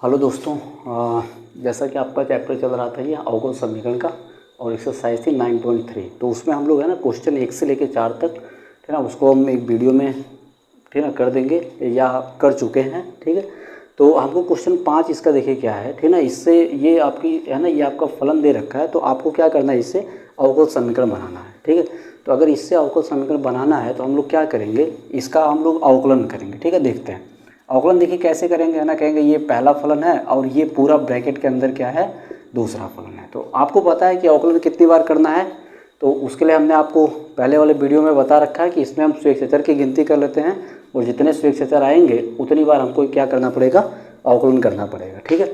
Hello दोस्तों, जैसा कि आपका चैप्टर चल रहा था ये अवकल समीकरण का और एक्सरसाइज थी 9.3। तो उसमें हम लोग है ना क्वेश्चन 1 से लेकर 4 तक, ठीक है ना, उसको हम एक वीडियो में ठीक है ना कर देंगे या कर चुके हैं। ठीक है, तो हमको क्वेश्चन 5 इसका देखिए क्या है। ठीक है ना, इससे ये आपकी है ना ये आपका फलन दे रखा है, तो आपको क्या करना है, इससे अवकल समीकरण बनाना है। ठीक है, तो अगर इससे अवकल समीकरण बनाना है तो हम लोग क्या करेंगे, इसका हम लोग अवकलन करेंगे। ठीक है, देखते हैं अवकलन। देखिए कैसे करेंगे, है ना, कहेंगे ये पहला फलन है और ये पूरा ब्रैकेट के अंदर क्या है, दूसरा फलन है। तो आपको पता है कि अवकलन कितनी बार करना है, तो उसके लिए हमने आपको पहले वाले वीडियो में बता रखा है कि इसमें हम स्वेच्छेचर की गिनती कर लेते हैं और जितने स्वेच्छेचर आएंगे उतनी बार हमको क्या करना पड़ेगा, अवकलन करना पड़ेगा। ठीक है,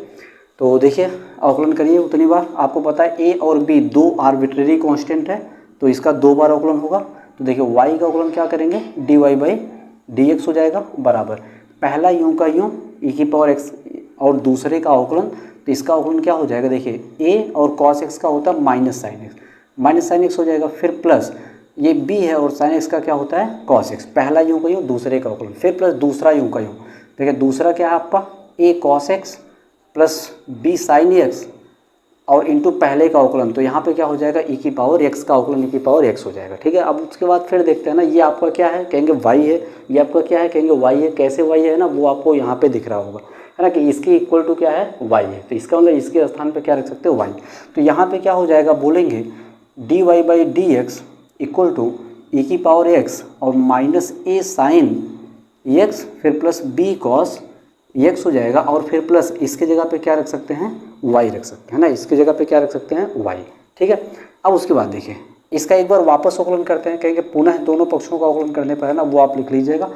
तो देखिए अवकलन करिए उतनी बार। आपको पता है ए और बी दो आर्बिट्रेरी कांस्टेंट है, तो इसका 2 बार अवकलन होगा। तो देखिए y का अवकलन क्या करेंगे, dy/dx हो जाएगा बराबर पहला यूं का यूं e⁻x और दूसरे का अवकलन, तो इसका अवकलन क्या हो जाएगा, देखिए a और cos x का होता है माइनस साइन x हो जाएगा, फिर प्लस ये b है और sin x का क्या होता है cos x। पहला यूं का यूं दूसरे का अवकलन, फिर प्लस दूसरा यूं का यूं। देखिए दूसरा क्या है आपका a cos x plus b sin x और इंटू पहले का अवकलन, तो यहाँ पे क्या हो जाएगा e⁻x का अवकलन e⁻x हो जाएगा। ठीक है, अब उसके बाद फिर देखते हैं ना, ये आपका क्या है, कहेंगे y है, ये आपका क्या है, कहेंगे y है। कैसे y है ना, वो आपको यहाँ पे दिख रहा होगा, है ना, कि इसके इक्वल टू क्या है, y है। तो इसका मतलब इसके स्थान पे क्या रख सकते हो, y। तो यहाँ पे क्या हो जाएगा, बोलेंगे dy/dx इक्वल टू e⁻x और माइनस a sin x फिर प्लस b cos x हो जाएगा, और फिर प्लस इसके जगह पे क्या रख सकते हैं, y रख सकते हैं ना, इसके जगह पे क्या रख सकते हैं, y। ठीक है, अब उसके बाद देखिए इसका एक बार वापस अवकलन करते हैं, कहेंगे पुनः दोनों पक्षों का अवकलन करने पर है ना, वो आप लिख लीजिएगा।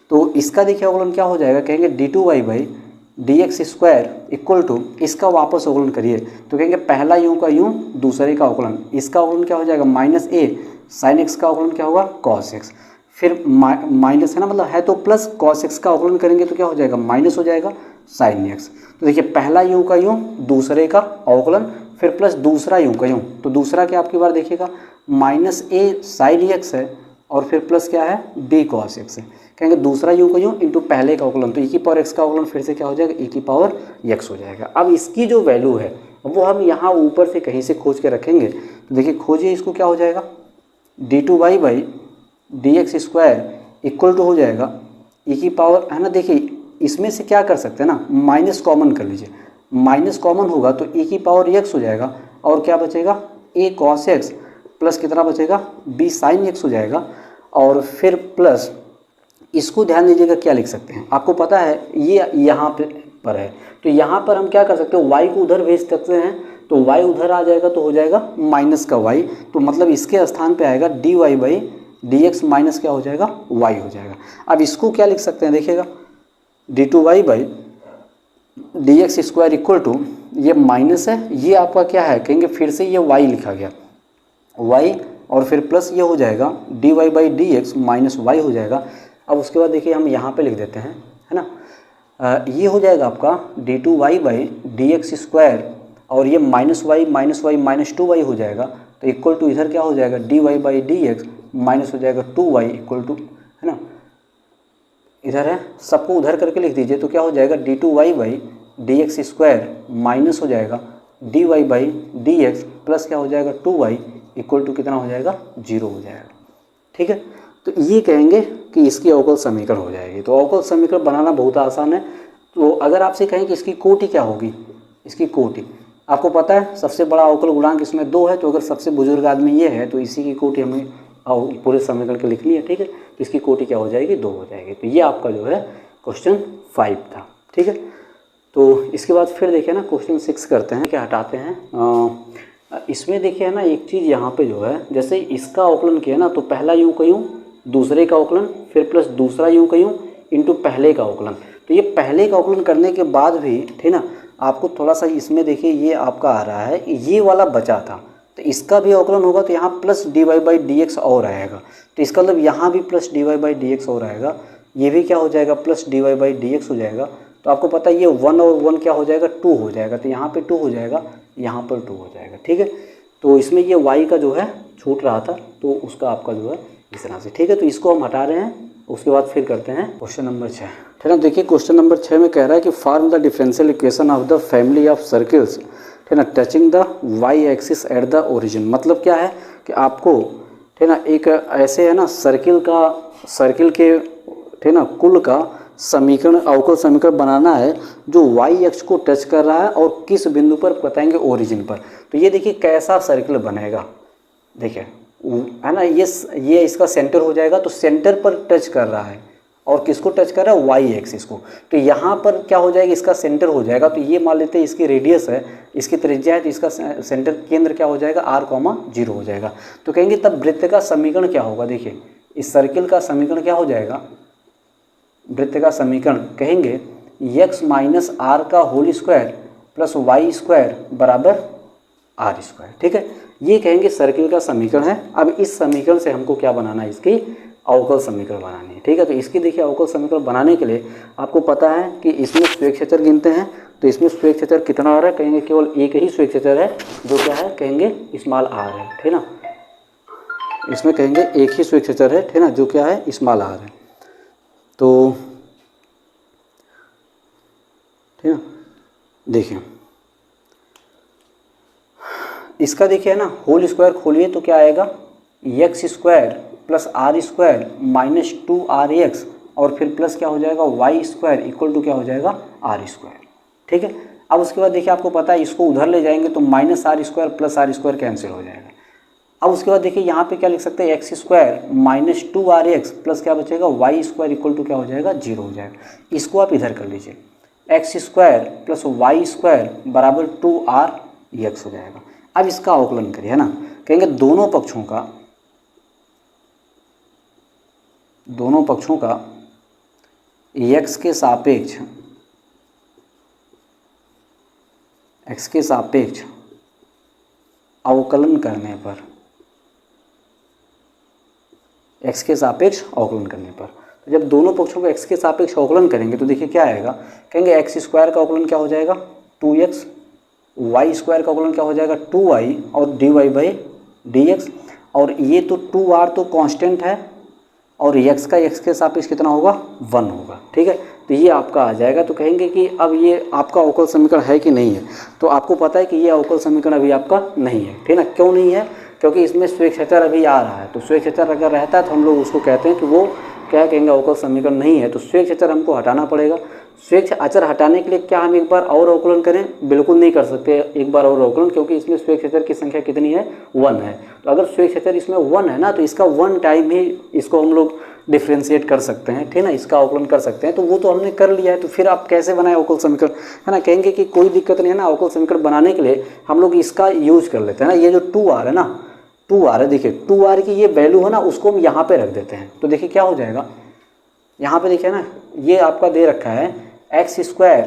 तो इसका देखिए अवकलन क्या हो जाएगा, कहेंगे d2y/dx² इक्वल टू इसका वापस अवकलन करिए, तो कहेंगे पहला यूं का यूं दूसरे का अवकलन, इसका अवकलन क्या हो जाएगा माइनस a sin x का अवकलन क्या होगा cos x, फिर माइनस है ना, मतलब है तो प्लस cos x का अवकलन करेंगे तो क्या हो जाएगा माइनस हो जाएगा sin x। तो देखिए पहला यूं का यूं दूसरे का अवकलन, फिर प्लस दूसरा यूं का यूं, तो दूसरा क्या आपकी बार देखिएगा माइनस a sin x है और फिर प्लस क्या है b cos x है। कहेंगे दूसरा यूं का यूं इंटू पहले का अवकलन, तो e⁻x का अवकलन फिर से क्या हो जाएगा e⁻x हो जाएगा। अब इसकी जो वैल्यू है वो हम यहाँ ऊपर से कहीं से खोज के रखेंगे। तो देखिए खोजिए इसको, क्या हो जाएगा d2y/dx² इक्वल टू हो जाएगा e⁻, है ना, देखिए इसमें से क्या कर सकते हैं ना, माइनस कॉमन कर लीजिए, माइनस कॉमन होगा तो e⁻x हो जाएगा और क्या बचेगा a cos x प्लस कितना बचेगा b sin x हो जाएगा, और फिर प्लस इसको ध्यान दीजिएगा क्या लिख सकते हैं, आपको पता है ये यहाँ पर है, तो यहाँ पर हम क्या कर सकते हैं, y को उधर भेज सकते हैं, तो y उधर आ जाएगा तो हो जाएगा माइनस का y, तो मतलब इसके स्थान पे आएगा dy/dx माइनस क्या हो जाएगा y हो जाएगा। अब इसको क्या लिख सकते हैं, देखिएगा d2y/dx² इक्वल टू ये माइनस है, ये आपका क्या है, कहेंगे फिर से ये y लिखा गया y, और फिर प्लस ये हो जाएगा dy/dx माइनस y हो जाएगा। अब उसके बाद देखिए हम यहाँ पे लिख देते हैं, है ना, ये हो जाएगा आपका d2y/dx² और ये माइनस y माइनस 2y हो जाएगा, तो इक्वल टू इधर क्या हो जाएगा dy/dx माइनस हो जाएगा 2y इक्वल टू, है ना, इधर है सबको उधर करके लिख दीजिए, तो क्या हो जाएगा d2y/dx² माइनस हो जाएगा dy/dx प्लस क्या हो जाएगा 2y इक्वल टू कितना हो जाएगा 0 हो जाएगा। ठीक है, तो ये कहेंगे कि इसकी अवकल समीकरण हो जाएगी। तो अवकल समीकरण बनाना बहुत आसान है। तो अगर आपसे कहें कि इसकी कोटि क्या होगी, इसकी कोटि आपको पता है सबसे बड़ा अवकल गुणांक इसमें 2 है, तो अगर सबसे बुजुर्ग आदमी ये है तो इसी की कोटि हमें पूरे समीकरण की लिखनी है। ठीक है, तो इसकी कोटि क्या हो जाएगी 2 हो जाएगी। तो ये आपका जो है क्वेश्चन 5 था। ठीक है, तो इसके बाद फिर देखिए ना क्वेश्चन 6 करते हैं, क्या हटाते हैं। इसमें देखिए ना एक चीज़ यहाँ पे जो है, जैसे इसका अवकलन किया ना, तो पहला यूं का यूं दूसरे का अवकलन, फिर प्लस दूसरा यूं का यूं इंटू पहले का अवकलन। तो ये पहले का अवकलन करने के बाद भी ठीक ना, आपको थोड़ा सा इसमें देखिए ये आपका आ रहा है, ये वाला बचा था, तो इसका भी अवकलन होगा तो यहाँ प्लस dy/dx और आएगा, तो इसका मतलब यहाँ भी प्लस dy/dx और आएगा, ये भी क्या हो जाएगा प्लस dy/dx हो जाएगा। तो आपको पता है ये 1 और 1 क्या हो जाएगा 2 हो जाएगा, तो यहाँ पे 2 हो जाएगा, यहाँ पर 2 हो जाएगा। ठीक है, तो इसमें ये y का जो है छूट रहा था, तो उसका आपका जो है इस तरह से। ठीक है, तो इसको हम हटा रहे हैं उसके बाद फिर करते हैं क्वेश्चन नंबर 6। ठीक है, देखिए क्वेश्चन नंबर 6 में कह रहा है कि form the differential equation of the family of circles, ठीक है ना, touching the y axis at the origin. मतलब क्या है कि आपको, ठीक है ना, एक ऐसे है ना सर्किल के, ठीक है ना, कुल का समीकरण, अवकल समीकरण बनाना है जो वाई एक्स को टच कर रहा है और किस बिंदु पर बताएंगे, ओरिजिन पर। तो ये देखिए कैसा सर्किल बनेगा, देखिए है ना, ये इसका सेंटर हो जाएगा, तो सेंटर पर टच कर रहा है और किसको टच कर रहा है, वाई एक्सिस को। तो यहाँ पर क्या हो जाएगा, इसका सेंटर हो जाएगा। तो ये मान लेते हैं इसकी रेडियस है, इसकी त्रिज्या है, तो इसका सेंटर केंद्र क्या हो जाएगा, r,0 हो जाएगा। तो कहेंगे तब वृत्त का समीकरण क्या होगा। देखिए इस सर्किल का समीकरण क्या हो जाएगा, वृत्त का समीकरण कहेंगे x माइनस आर का whole square plus y square बराबर आर स्क्वायर। ठीक है, ये कहेंगे सर्किल का समीकरण है। अब इस समीकरण से हमको क्या बनाना है, इसकी अवकल समीकरण बनानी है। ठीक है, तो इसकी देखिए अवकल समीकरण बनाने के लिए आपको पता है कि इसमें स्वेच्छेचर गिनते हैं। तो इसमें स्वेच्छेचर कितना आ रहा है, कहेंगे केवल एक ही स्वेच्छेचर है, जो क्या है, कहेंगे स्मॉल आर है। ठीक है ना, इसमें कहेंगे एक ही स्वेच्छेचर है, ठीक है ना, जो क्या है, स्मॉल आर है। तो ठीक है, देखिए इसका देखिए है ना, होल स्क्वायर खोलिए तो क्या आएगा, x square plus r square minus 2rx और फिर प्लस क्या हो जाएगा, वाई स्क्वायर इक्वल टू क्या हो जाएगा, आर स्क्वायर। ठीक है, अब उसके बाद देखिए आपको पता है इसको उधर ले जाएंगे तो minus r square plus r square cancel हो जाएगा। अब उसके बाद देखिए यहाँ पे क्या लिख सकते हैं, x square minus 2rx plus क्या बचेगा, वाई स्क्वायर इक्वल टू क्या हो जाएगा, 0 हो जाएगा। इसको आप इधर कर लीजिए, x square plus y square बराबर 2rx हो जाएगा। अब इसका अवकलन करिए, है ना, कहेंगे दोनों पक्षों का x के सापेक्ष अवकलन करने पर, x के सापेक्ष अवकलन करने पर, तो जब दोनों पक्षों को x के सापेक्ष अवकलन करेंगे तो देखिए क्या आएगा, कहेंगे एक्स स्क्वायर का अवकलन क्या हो जाएगा, 2x, वाई स्क्वायर का अवकलन क्या हो जाएगा, 2y और dy/dx। और ये तो 2r तो कांस्टेंट है और x का x के सापेक्ष कितना होगा, 1 होगा। ठीक है, तो ये आपका आ जाएगा। तो कहेंगे कि अब ये आपका अवकल समीकरण है कि नहीं है, तो आपको पता है कि ये अवकल समीकरण अभी आपका नहीं है। ठीक है ना, क्यों नहीं है, क्योंकि इसमें स्वेच्छेचर अभी आ रहा है। तो स्वेच्छेचर अगर रहता है तो हम लोग उसको कहते हैं कि वो क्या कहेंगे, अवकल समीकरण नहीं है। तो स्वेच्छेचर हमको हटाना पड़ेगा। स्वेच्छ अचर हटाने के लिए क्या हम एक बार और अवकलन करें, बिल्कुल नहीं कर सकते एक बार और अवकलन, क्योंकि इसमें स्वेच्छेचर की संख्या कितनी है, 1 है। तो अगर स्वेच्छेचर इसमें 1 है ना, तो इसका 1 टाइम ही इसको हम लोग डिफ्रेंशिएट कर सकते हैं। ठीक है ना, इसका अवकलन कर सकते हैं। तो वो तो हमने कर लिया है, तो फिर आप कैसे बनाए अवकल समीकरण, है ना, कहेंगे कि कोई दिक्कत नहीं है ना, अवकल समीकरण बनाने के लिए हम लोग इसका यूज कर लेते हैं ना। ये जो 2r है ना, 2r है, देखिए 2r की ये वैल्यू है ना, उसको हम यहाँ पे रख देते हैं। तो देखिए क्या हो जाएगा, यहाँ पे देखिए ना, ये आपका दे रखा है x square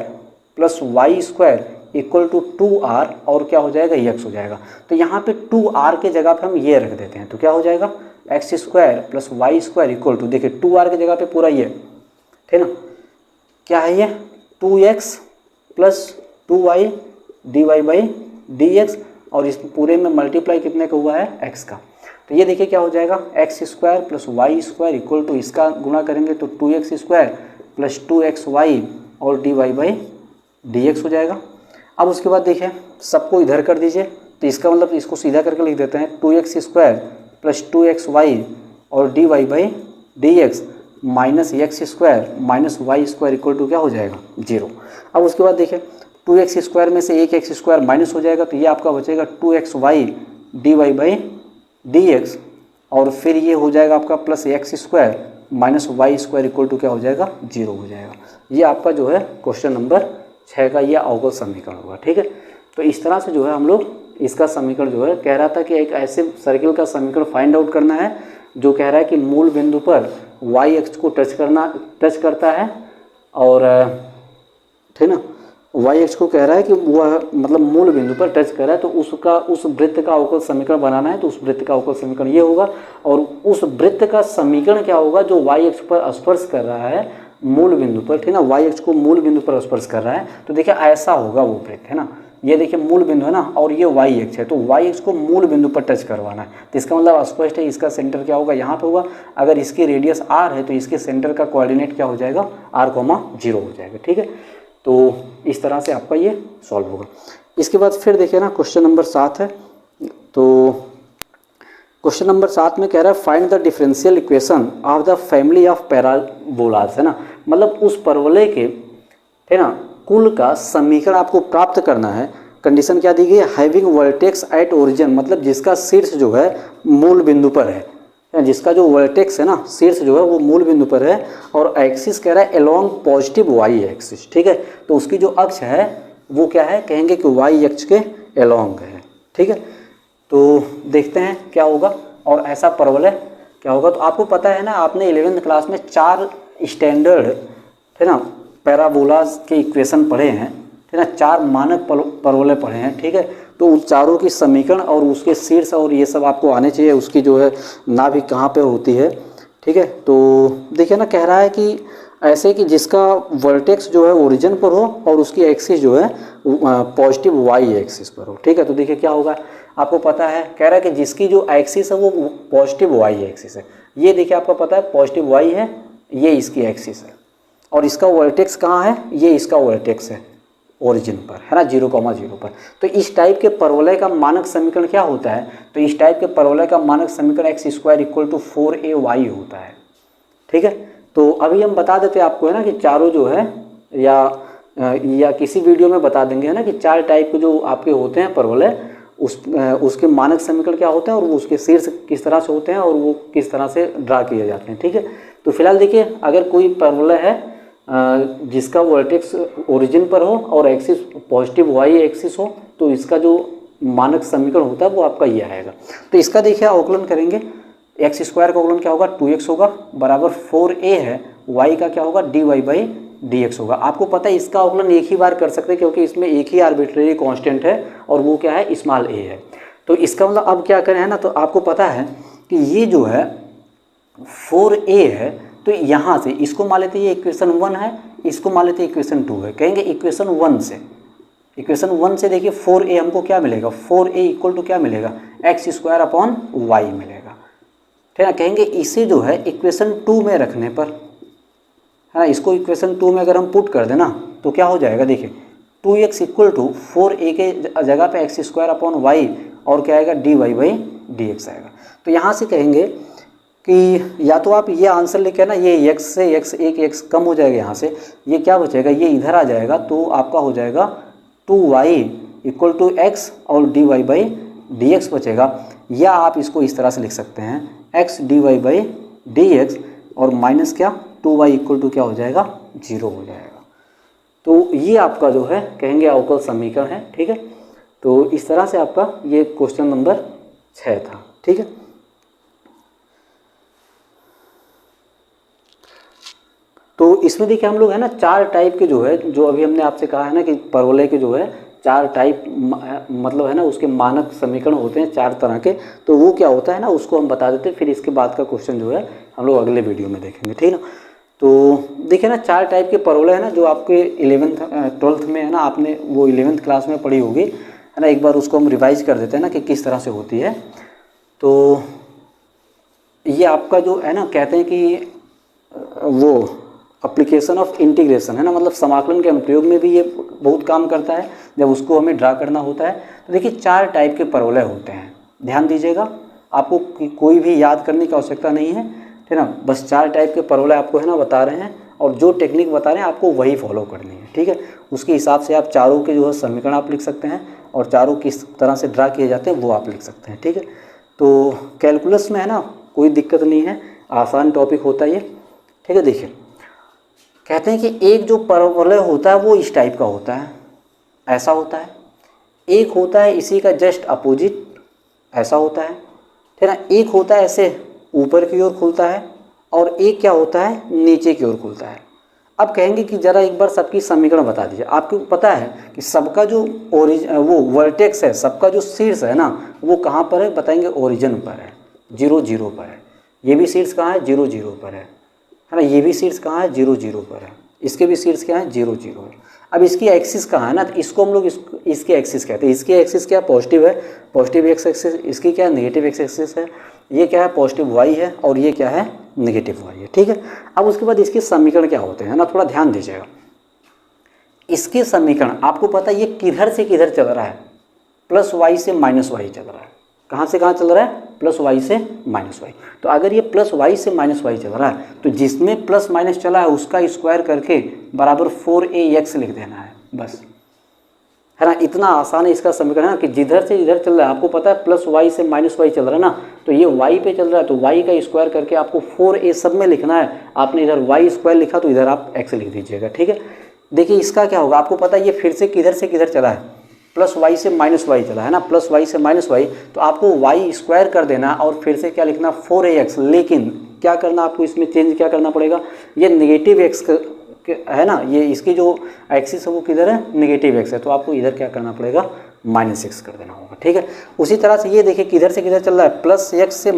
plus y square equal to 2r और क्या हो जाएगा, x हो जाएगा। तो यहाँ पे 2r के जगह पे हम ये रख देते हैं, तो क्या हो जाएगा, x square plus y square equal to, देखिए 2r के जगह पे पूरा ये, ठीक है ना, क्या है ये 2x प्लस 2y dy/dx और इस पूरे में मल्टीप्लाई कितने का हुआ है, x का। तो ये देखिए क्या हो जाएगा, x square plus y square equal to, इसका गुणा करेंगे तो 2x स्क्वायर प्लस 2xy और dy/dx हो जाएगा। अब उसके बाद देखिए सबको इधर कर दीजिए, तो इसका मतलब इसको सीधा करके लिख देते हैं 2x स्क्वायर प्लस 2xy और dy/dx minus x square minus y square equal to क्या हो जाएगा, 0। अब उसके बाद देखिए 2x स्क्वायर में से एक एक्स स्क्वायर माइनस हो जाएगा, तो ये आपका बचेगा 2xy dy/dx और फिर ये हो जाएगा आपका plus x square minus y square equal to क्या हो जाएगा, 0 हो जाएगा। ये आपका जो है क्वेश्चन नंबर 6 का ये अवकल समीकरण होगा। ठीक है, तो इस तरह से जो है हम लोग इसका समीकरण जो है, कह रहा था कि एक ऐसे सर्किल का समीकरण फाइंड आउट करना है जो कह रहा है कि मूल बिंदु पर वाई एक्स को टच करता है और ठीक ना, वाई एक्स को कह रहा है कि वह मतलब मूल बिंदु पर टच कर रहा है, तो उस वृत्त का अवकल समीकरण बनाना है। तो उस वृत्त का अवकल समीकरण ये होगा और उस वृत्त का समीकरण क्या होगा, जो वाई एक्स पर स्पर्श कर रहा है मूल बिंदु पर, ठीक ना, वाई एक्स को मूल बिंदु पर स्पर्श कर रहा है। तो देखिए ऐसा होगा वो वृत्त, है ना, ये देखिए मूल बिंदु है ना, और ये वाई एक्स है, तो वाई एक्स को मूल बिंदु पर टच करवाना है। तो इसका मतलब स्पष्ट है, इसका सेंटर क्या होगा, यहाँ पे होगा। अगर इसकी रेडियस आर है तो इसके सेंटर का कोऑर्डिनेट क्या हो जाएगा, r,0 हो जाएगा। ठीक है, तो इस तरह से आपका ये सॉल्व होगा। इसके बाद फिर देखिए ना क्वेश्चन नंबर 7 है। तो क्वेश्चन नंबर 7 में कह रहा है find the differential equation of the family of parabolas, है ना, मतलब उस परवलय के, है ना, कुल का समीकरण आपको प्राप्त करना है। कंडीशन क्या दी गई है, हैविंग वर्टेक्स एट ओरिजिन, मतलब जिसका शीर्ष जो है मूल बिंदु पर है, जिसका जो वर्टेक्स है ना, शीर्ष जो है वो मूल बिंदु पर है, और एक्सिस कह रहा है अलोंग पॉजिटिव वाई एक्सिस। ठीक है, तो उसकी जो अक्ष है वो क्या है, कहेंगे कि वाई अक्ष के अलोंग है। ठीक है, तो देखते हैं क्या होगा, और ऐसा परवलय क्या होगा। तो आपको पता है ना, आपने 11th क्लास में 4 स्टैंडर्ड, है ना, पैराबोलास के इक्वेशन पढ़े हैं, है ना, 4 मानक परवलय पढ़े हैं। ठीक है, तो उन चारों की समीकरण और उसके शीर्ष और ये सब आपको आने चाहिए, उसकी जो है नाभि कहाँ पे होती है। ठीक है, तो देखिए ना, कह रहा है कि ऐसे कि जिसका वर्टेक्स जो है ओरिजिन पर हो और उसकी एक्सिस जो है पॉजिटिव वाई एक्सिस पर हो। ठीक है, तो देखिए क्या होगा, आपको पता है, कह रहा है कि जिसकी जो एक्सिस है वो पॉजिटिव वाई एक्सिस है। ये देखिए आपको पता है पॉजिटिव वाई है, ये इसकी एक्सिस है, और इसका वर्टेक्स कहाँ है, ये इसका वर्टेक्स है ओरिजिन पर, है ना, 0,0 पर। तो इस टाइप के परवलय का मानक समीकरण क्या होता है, तो इस टाइप के परवलय का मानक समीकरण x² = 4ay होता है। ठीक है, तो अभी हम बता देते हैं आपको, है ना, कि चारों जो है या किसी वीडियो में बता देंगे, है ना, कि 4 टाइप के जो आपके होते हैं परवलय, उसके मानक समीकरण क्या होते हैं और वो उसके शीर्ष किस तरह से होते हैं और वो किस तरह से ड्रा किए जाते हैं। ठीक है, तो फिलहाल देखिए, अगर कोई परवलय है जिसका वर्टेक्स ओरिजिन पर हो और एक्सिस पॉजिटिव वाई एक्सिस हो, तो इसका जो मानक समीकरण होता है वो आपका ये आएगा। तो इसका देखिए अवकलन करेंगे, x² का अवकलन क्या होगा, 2x होगा, बराबर 4a है, y का क्या होगा, dy/dx होगा। आपको पता है इसका अवकलन एक ही बार कर सकते हैं, क्योंकि इसमें एक ही आर्बिट्रेरी कांस्टेंट है और वो क्या है, स्मॉल a है। तो इसका मतलब अब क्या करें, है ना, तो आपको पता है कि ये जो है 4a है, तो यहाँ से इसको मान लेते हैं ये इक्वेशन 1 है, इसको मान लेते हैं इक्वेशन 2 है। कहेंगे इक्वेशन 1 से देखिए 4a हमको क्या मिलेगा, 4a = क्या मिलेगा, x² मिलेगा। ठीक है, कहेंगे इसे जो है इक्वेशन 2 में रखने पर, है ना, इसको इक्वेशन 2 में अगर हम पुट कर देना तो क्या हो जाएगा, देखिए 2x = 4a के जगह पे x² और क्या आएगा, dy/dx आएगा। तो यहाँ से कहेंगे कि या तो आप ये आंसर लेके ना, ये x से x कम हो जाएगा, यहाँ से ये क्या बचेगा, ये इधर आ जाएगा, तो आपका हो जाएगा 2y = x और dy/dx बचेगा। या आप इसको इस तरह से लिख सकते हैं, x dy/dx और माइनस क्या, 2y = क्या हो जाएगा, 0 हो जाएगा। तो ये आपका जो है कहेंगे अवकल समीकरण है। ठीक है, तो इस तरह से आपका ये क्वेश्चन नंबर 6 था। ठीक है, तो इसमें देखिए हम लोग, है ना, 4 टाइप के जो है, जो अभी हमने आपसे कहा है ना कि परवलय के जो है 4 टाइप, मतलब है ना, उसके मानक समीकरण होते हैं 4 तरह के। तो वो क्या होता है ना, उसको हम बता देते हैं, फिर इसके बाद का क्वेश्चन जो है हम लोग अगले वीडियो में देखेंगे। ठीक है ना, तो देखिए ना 4 टाइप के परवलय है ना, जो आपके 12th में है ना, आपने वो 11th क्लास में पढ़ी होगी, है ना। एक बार उसको हम रिवाइज कर देते हैं ना कि किस तरह से होती है। तो ये आपका जो है ना, कहते हैं कि वो एप्लीकेशन ऑफ इंटीग्रेशन, है ना, मतलब समाकलन के अनुप्रयोग में भी ये बहुत काम करता है जब उसको हमें ड्रा करना होता है। तो देखिए 4 टाइप के परवलय होते हैं, ध्यान दीजिएगा, आपको कोई भी याद करने की आवश्यकता नहीं है, ठीक है ना। बस 4 टाइप के परवलय आपको, है ना, बता रहे हैं, और जो टेक्निक बता रहे हैं आपको वही फॉलो करनी है। ठीक है, उसके हिसाब से आप चारों के जो है समीकरण आप लिख सकते हैं, और चारों किस तरह से ड्रा किए जाते हैं वो आप लिख सकते हैं। ठीक है, तो कैलकुलस में है ना कोई दिक्कत नहीं है, आसान टॉपिक होता है ये। ठीक है, देखिए कहते हैं कि एक जो परवलय होता है वो इस टाइप का होता है, ऐसा होता है। एक होता है इसी का जस्ट अपोजिट, ऐसा होता है, ठीक है ना। एक होता है ऐसे ऊपर की ओर खुलता है, और एक क्या होता है, नीचे की ओर खुलता है। अब कहेंगे कि ज़रा एक बार सबकी समीकरण बता दीजिए। आपको पता है कि सबका जो वो वर्टेक्स है, सबका जो शीर्ष है ना, वो कहाँ पर है, बताएंगे ओरिजिन पर है, 0,0 पर है। ये भी शीर्ष कहाँ है, 0,0 पर है ना। ये भी शीर्ष कहाँ है, 0,0 पर है। इसके भी शीर्ष क्या है, 0,0 है। अब इसकी एक्सिस कहाँ है ना, तो इसको हम लोग इसकी एक्सिस कहते हैं। इसकी एक्सिस क्या पॉजिटिव है, पॉजिटिव एक्स एक्सिस, इसकी क्या है नेगेटिव एक्स एक्सिस है, ये क्या है पॉजिटिव वाई है और ये क्या है नेगेटिव वाई है, ठीक है। अब उसके बाद इसके समीकरण क्या होते हैं ना, थोड़ा ध्यान दीजिएगा। इसके समीकरण आपको पता है ये किधर से किधर चल रहा है, प्लस वाई से माइनस वाई चल रहा है। कहाँ से कहाँ चल रहा है, प्लस वाई से माइनस वाई। तो अगर ये प्लस वाई से माइनस वाई चल रहा है तो जिसमें प्लस माइनस चला है उसका स्क्वायर करके बराबर 4ax लिख देना है, बस, है ना। इतना आसान है इसका समीकरण, है ना, कि जिधर से इधर चल रहा है, आपको पता है प्लस वाई से माइनस वाई चल रहा है ना, तो ये वाई पे चल रहा है तो वाई का स्क्वायर करके आपको 4a सब में लिखना है। आपने इधर वाई स्क्वायर लिखा तो इधर आप एक्स लिख दीजिएगा, ठीक है। देखिए इसका क्या होगा, आपको पता है ये फिर से किधर चला है, प्लस वाई से माइनस वाई चला है ना, प्लस वाई से माइनस वाई, तो आपको वाई स्क्वायर कर देना और फिर से क्या लिखना 4ax। लेकिन क्या करना आपको इसमें चेंज क्या करना पड़ेगा, ये नेगेटिव एक्स है ना, ये इसकी जो एक्सिस है वो किधर है नेगेटिव एक्स है, तो आपको इधर क्या करना पड़ेगा -x कर देना होगा, ठीक है। उसी तरह से ये देखिए किधर से किधर चल रहा है, प्लस x से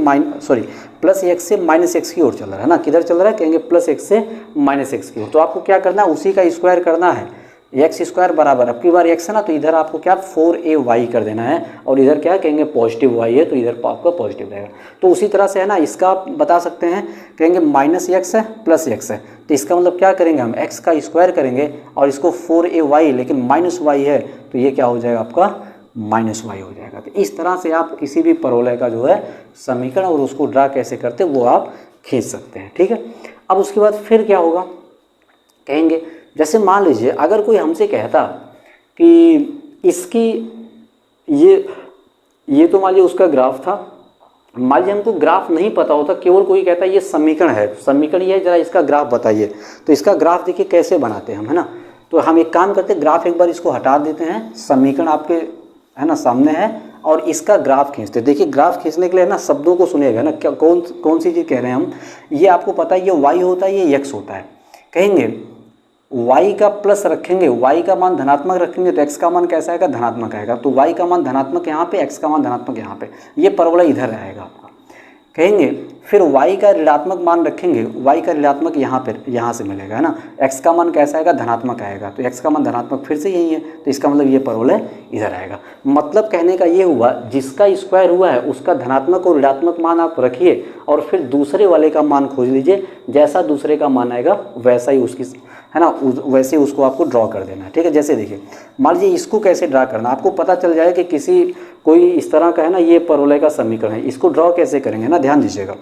-x की ओर चल रहा है ना, किधर चल रहा है कहेंगे प्लस x से -x की ओर। तो आपको क्या करना है उसी का स्क्वायर करना है, एक्स स्क्वायर बराबर अब की बार x है ना, तो इधर आपको क्या 4ay कर देना है और इधर क्या कहेंगे पॉजिटिव y है तो इधर आपका पॉजिटिव रहेगा। तो उसी तरह से है ना, इसका आप बता सकते हैं कहेंगे -x है प्लस x है, तो इसका मतलब क्या करेंगे हम x का स्क्वायर करेंगे और इसको 4ay, लेकिन -y है तो ये क्या हो जाएगा आपका -y हो जाएगा। तो इस तरह से आप किसी भी परवलय का जो है समीकरण और उसको ड्रा कैसे करते वो आप खींच सकते हैं, ठीक है। अब उसके बाद फिर क्या होगा, कहेंगे जैसे मान लीजिए अगर कोई हमसे कहता कि इसकी ये तो मान लीजिए उसका ग्राफ था, मान लीजिए हमको ग्राफ नहीं पता होता, केवल कोई कहता है ये समीकरण है, समीकरण ये है, जरा इसका ग्राफ बताइए। तो इसका ग्राफ देखिए कैसे बनाते हैं हम, है ना। तो हम एक काम करते हैं, ग्राफ एक बार इसको हटा देते हैं, समीकरण आपके है ना सामने है और इसका ग्राफ खींचते हैं। देखिए ग्राफ खींचने के लिए ना शब्दों को सुनिएगा ना, क्या कौन सी चीज़ कह रहे हैं हम। ये आपको पता है ये y होता है, ये x होता है। कहेंगे y का प्लस रखेंगे, y का मान धनात्मक रखेंगे तो x का मान कैसा आएगा धनात्मक आएगा। तो y का मान धनात्मक यहाँ पे, x का मान धनात्मक यहाँ पे, ये परवलय इधर आएगा आपका। कहेंगे फिर y का ऋणात्मक मान रखेंगे, y का ऋणात्मक यहाँ से मिलेगा, है ना। x का मान कैसा आएगा धनात्मक आएगा, तो x का मान धनात्मक फिर से यही है, तो इसका मतलब ये परवलय इधर आएगा। मतलब कहने का ये हुआ जिसका स्क्वायर हुआ है उसका धनात्मक और ऋणात्मक मान आप रखिए और फिर दूसरे वाले का मान खोज लीजिए, जैसा दूसरे का मान आएगा वैसा ही उसकी है ना, वैसे उसको आपको ड्रॉ कर देना है, ठीक है। जैसे देखिए मान लीजिए इसको कैसे ड्रा करना, आपको पता चल जाए कि कोई इस तरह का है ना ये परवलय का समीकरण है, इसको ड्रॉ कैसे करेंगे ना, ध्यान दीजिएगा।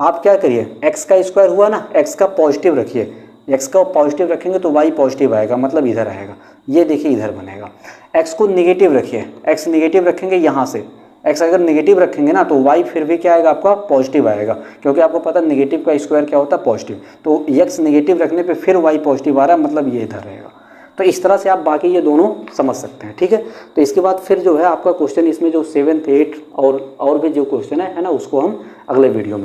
आप क्या करिए, x का स्क्वायर हुआ ना, x का पॉजिटिव रखिए, x का पॉजिटिव रखेंगे तो y पॉजिटिव आएगा, मतलब इधर आएगा, ये देखिए इधर बनेगा। x को निगेटिव रखिए, x निगेटिव रखेंगे यहाँ से, x अगर निगेटिव रखेंगे ना तो y फिर भी क्या आएगा आपका पॉजिटिव आएगा, क्योंकि आपको पता है निगेटिव का स्क्वायर क्या होता है पॉजिटिव। तो x निगेटिव रखने पे फिर y पॉजिटिव आ रहा है, मतलब ये इधर रहेगा। तो इस तरह से आप बाकी ये दोनों समझ सकते हैं, ठीक है। तो इसके बाद फिर जो है आपका क्वेश्चन इसमें जो 7th 8th और भी जो क्वेश्चन है ना, उसको हम अगले वीडियो में